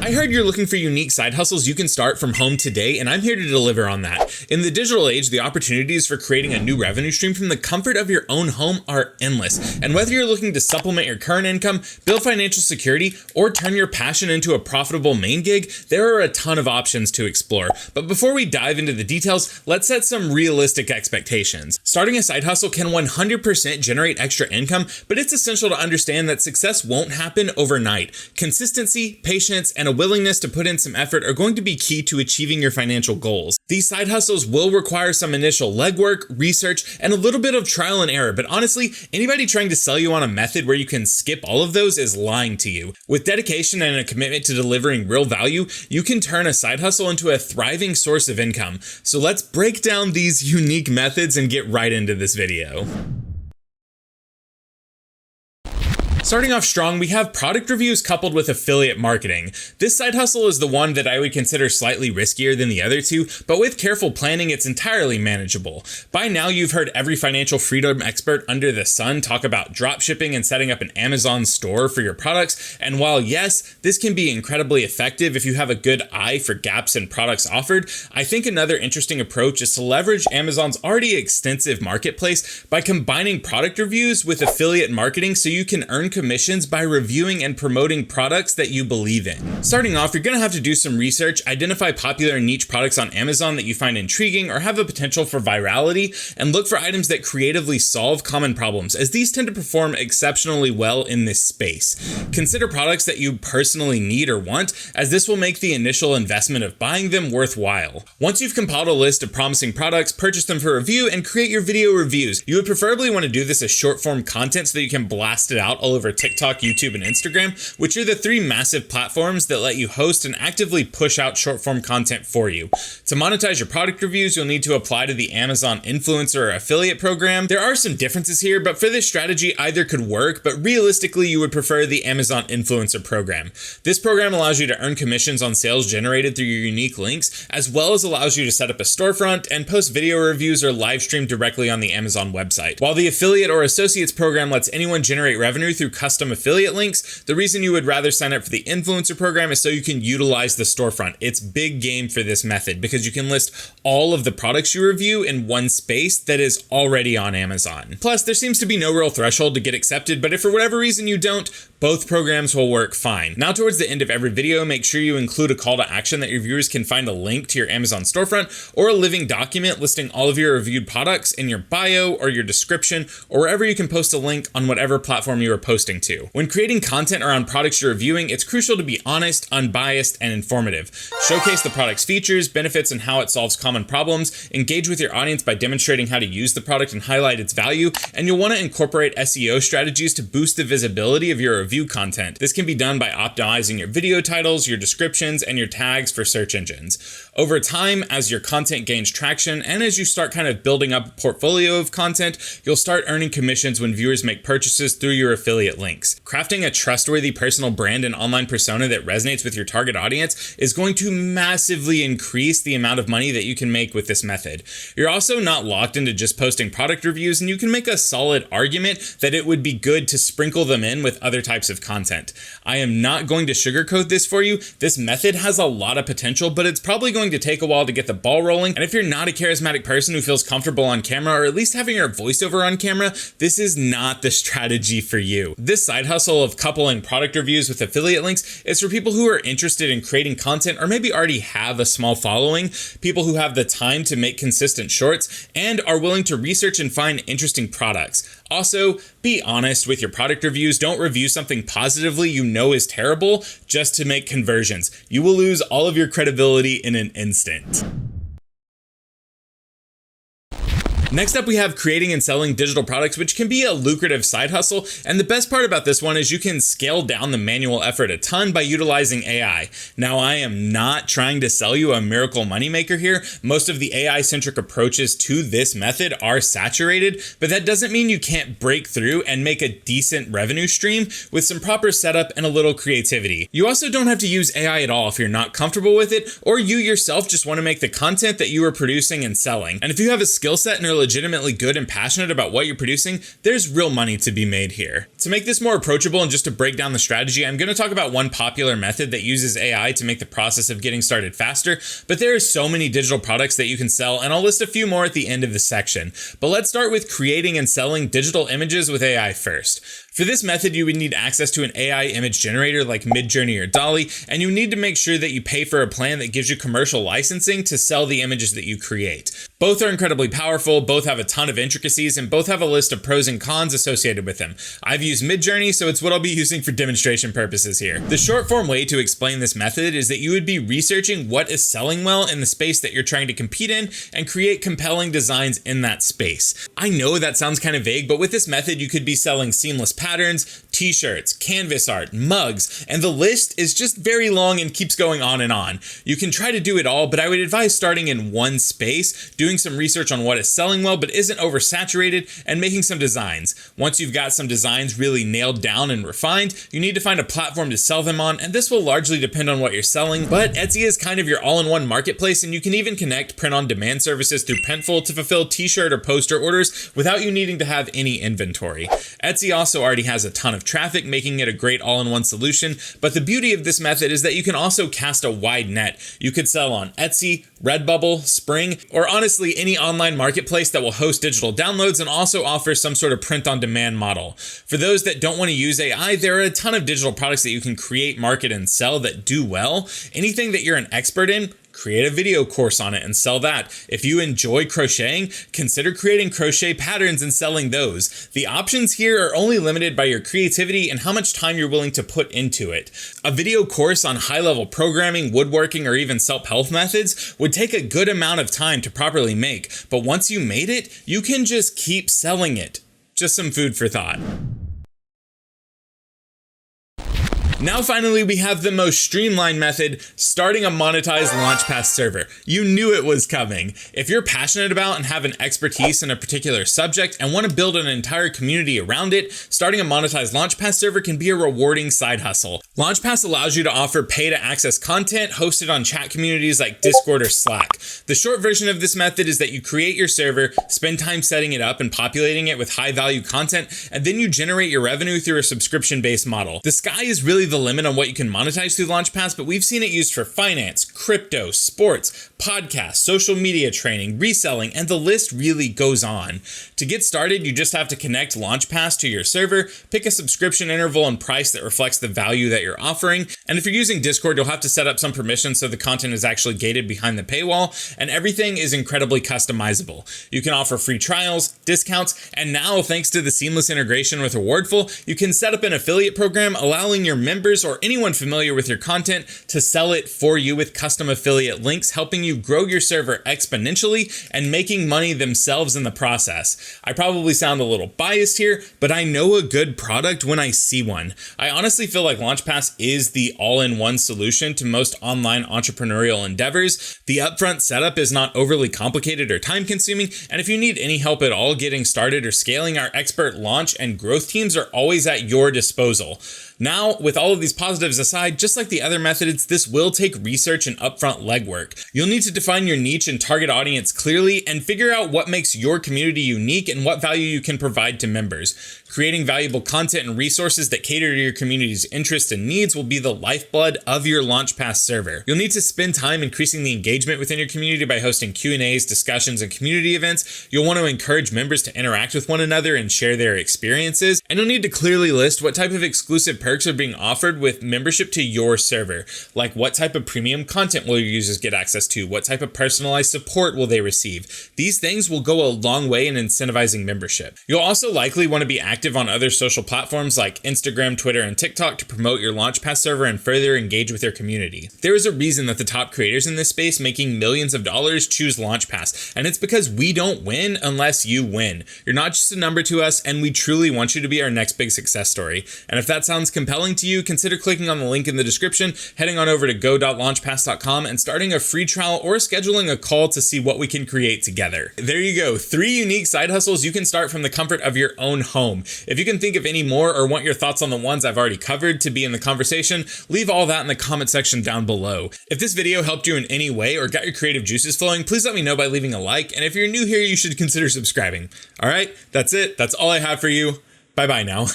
I heard you're looking for unique side hustles you can start from home today, and I'm here to deliver on that. In the digital age, the opportunities for creating a new revenue stream from the comfort of your own home are endless. And whether you're looking to supplement your current income, build financial security, or turn your passion into a profitable main gig, there are a ton of options to explore. But before we dive into the details, let's set some realistic expectations. Starting a side hustle can 100% generate extra income, but it's essential to understand that success won't happen overnight. Consistency, patience, and a willingness to put in some effort are going to be key to achieving your financial goals. These side hustles will require some initial legwork, research, and a little bit of trial and error, but honestly, anybody trying to sell you on a method where you can skip all of those is lying to you. With dedication and a commitment to delivering real value, you can turn a side hustle into a thriving source of income. So let's break down these unique methods and get right into this video. Starting off strong, we have product reviews coupled with affiliate marketing. This side hustle is the one that I would consider slightly riskier than the other two, but with careful planning, it's entirely manageable. By now, you've heard every financial freedom expert under the sun talk about dropshipping and setting up an Amazon store for your products. And while yes, this can be incredibly effective if you have a good eye for gaps in products offered, I think another interesting approach is to leverage Amazon's already extensive marketplace by combining product reviews with affiliate marketing so you can earn commissions by reviewing and promoting products that you believe in. Starting off, you're going to have to do some research, identify popular niche products on Amazon that you find intriguing or have a potential for virality, and look for items that creatively solve common problems, as these tend to perform exceptionally well in this space. Consider products that you personally need or want, as this will make the initial investment of buying them worthwhile. Once you've compiled a list of promising products, purchase them for review, and create your video reviews. You would preferably want to do this as short form content so that you can blast it out all over TikTok, YouTube, and Instagram, which are the three massive platforms that let you host and actively push out short form content for you. To monetize your product reviews, you'll need to apply to the Amazon influencer or affiliate program. There are some differences here, but for this strategy, either could work, but realistically, you would prefer the Amazon influencer program. This program allows you to earn commissions on sales generated through your unique links, as well as allows you to set up a storefront and post video reviews or live stream directly on the Amazon website. While the affiliate or associates program lets anyone generate revenue through custom affiliate links, the reason you would rather sign up for the influencer program is so you can utilize the storefront. It's big game for this method because you can list all of the products you review in one space that is already on Amazon. Plus, there seems to be no real threshold to get accepted, but if for whatever reason you don't, both programs will work fine. Now, towards the end of every video, make sure you include a call to action that your viewers can find a link to your Amazon storefront or a living document listing all of your reviewed products in your bio or your description, or wherever you can post a link on whatever platform you are posting to. When creating content around products you're reviewing, it's crucial to be honest, unbiased, and informative. Showcase the product's features, benefits, and how it solves common problems. Engage with your audience by demonstrating how to use the product and highlight its value, and you'll want to incorporate SEO strategies to boost the visibility of your review content. This can be done by optimizing your video titles, your descriptions, and your tags for search engines. Over time, as your content gains traction and as you start kind of building up a portfolio of content, you'll start earning commissions when viewers make purchases through your affiliate links. Crafting a trustworthy personal brand and online persona that resonates with your target audience is going to massively increase the amount of money that you can make with this method. You're also not locked into just posting product reviews, and you can make a solid argument that it would be good to sprinkle them in with other types of content. I am not going to sugarcoat this for you. This method has a lot of potential, but it's probably going to take a while to get the ball rolling. And if you're not a charismatic person who feels comfortable on camera, or at least having your voiceover on camera, this is not the strategy for you. This side hustle of coupling product reviews with affiliate links is for people who are interested in creating content or maybe already have a small following, people who have the time to make consistent shorts, and are willing to research and find interesting products. Also, be honest with your product reviews. Don't review something positively you know is terrible just to make conversions. You will lose all of your credibility in an instant. Next up, we have creating and selling digital products, which can be a lucrative side hustle. And the best part about this one is you can scale down the manual effort a ton by utilizing AI. Now, I am not trying to sell you a miracle moneymaker here. Most of the AI-centric approaches to this method are saturated, but that doesn't mean you can't break through and make a decent revenue stream with some proper setup and a little creativity. You also don't have to use AI at all if you're not comfortable with it, or you yourself just want to make the content that you are producing and selling. And if you have a skill set and are legitimately good and passionate about what you're producing, there's real money to be made here. To make this more approachable and just to break down the strategy, I'm going to talk about one popular method that uses AI to make the process of getting started faster, but there are so many digital products that you can sell, and I'll list a few more at the end of the section. But let's start with creating and selling digital images with AI first. For this method, you would need access to an AI image generator like Midjourney or DALL-E, and you need to make sure that you pay for a plan that gives you commercial licensing to sell the images that you create. Both are incredibly powerful, both have a ton of intricacies, and both have a list of pros and cons associated with them. I've used Midjourney, so it's what I'll be using for demonstration purposes here. The short form way to explain this method is that you would be researching what is selling well in the space that you're trying to compete in and create compelling designs in that space. I know that sounds kind of vague, but with this method, you could be selling seamless patterns, t-shirts, canvas art, mugs, and the list is just very long and keeps going on and on. You can try to do it all, but I would advise starting in one space, doing some research on what is selling well but isn't oversaturated, and making some designs. Once you've got some designs really nailed down and refined, you need to find a platform to sell them on, and this will largely depend on what you're selling, but Etsy is kind of your all-in-one marketplace, and you can even connect print-on-demand services through Printful to fulfill t-shirt or poster orders without you needing to have any inventory. Etsy also already has a ton of traffic, making it a great all-in-one solution, but the beauty of this method is that you can also cast a wide net. You could sell on Etsy, Redbubble, Spring, or honestly any online marketplace that will host digital downloads and also offer some sort of print-on-demand model. For those that don't want to use AI, there are a ton of digital products that you can create, market, and sell that do well. Anything that you're an expert in, create a video course on it and sell that. If you enjoy crocheting, consider creating crochet patterns and selling those. The options here are only limited by your creativity and how much time you're willing to put into it. A video course on high-level programming, woodworking, or even self-help methods would take a good amount of time to properly make, but once you made it, you can just keep selling it. Just some food for thought. Now finally, we have the most streamlined method, starting a monetized LaunchPass server. You knew it was coming. If you're passionate about and have an expertise in a particular subject and want to build an entire community around it, starting a monetized LaunchPass server can be a rewarding side hustle. LaunchPass allows you to offer pay-to-access content hosted on chat communities like Discord or Slack. The short version of this method is that you create your server, spend time setting it up and populating it with high-value content, and then you generate your revenue through a subscription-based model. The sky is really the limit on what you can monetize through LaunchPass, but we've seen it used for finance, crypto, sports, podcasts, social media training, reselling, and the list really goes on. To get started, you just have to connect LaunchPass to your server, pick a subscription interval and price that reflects the value that you're offering, and if you're using Discord, you'll have to set up some permissions so the content is actually gated behind the paywall, and everything is incredibly customizable. You can offer free trials, discounts, and now, thanks to the seamless integration with Rewardful, you can set up an affiliate program allowing your members or anyone familiar with your content to sell it for you with custom affiliate links, helping you grow your server exponentially and making money themselves in the process. I probably sound a little biased here, but I know a good product when I see one. I honestly feel like LaunchPass is the all-in-one solution to most online entrepreneurial endeavors. The upfront setup is not overly complicated or time-consuming, and if you need any help at all getting started or scaling, our expert launch and growth teams are always at your disposal. Now, with all of these positives aside, just like the other methods, this will take research and upfront legwork. You'll need to define your niche and target audience clearly and figure out what makes your community unique and what value you can provide to members. Creating valuable content and resources that cater to your community's interests and needs will be the lifeblood of your LaunchPass server. You'll need to spend time increasing the engagement within your community by hosting Q&As, discussions, and community events. You'll want to encourage members to interact with one another and share their experiences. And you'll need to clearly list what type of exclusive perks are being offered with membership to your server. Like what type of premium content will your users get access to? What type of personalized support will they receive? These things will go a long way in incentivizing membership. You'll also likely want to be active on other social platforms like Instagram, Twitter, and TikTok to promote your LaunchPass server and further engage with your community. There is a reason that the top creators in this space making millions of dollars choose LaunchPass, and it's because we don't win unless you win. You're not just a number to us, and we truly want you to be our next big success story. And if that sounds compelling to you, consider clicking on the link in the description, heading on over to go.launchpass.com and starting a free trial or scheduling a call to see what we can create together. There you go, 3 unique side hustles you can start from the comfort of your own home. If you can think of any more or want your thoughts on the ones I've already covered to be in the conversation, leave all that in the comment section down below. If this video helped you in any way or got your creative juices flowing, please let me know by leaving a like, and if you're new here, you should consider subscribing. All right, that's it. That's all I have for you. Bye-bye now.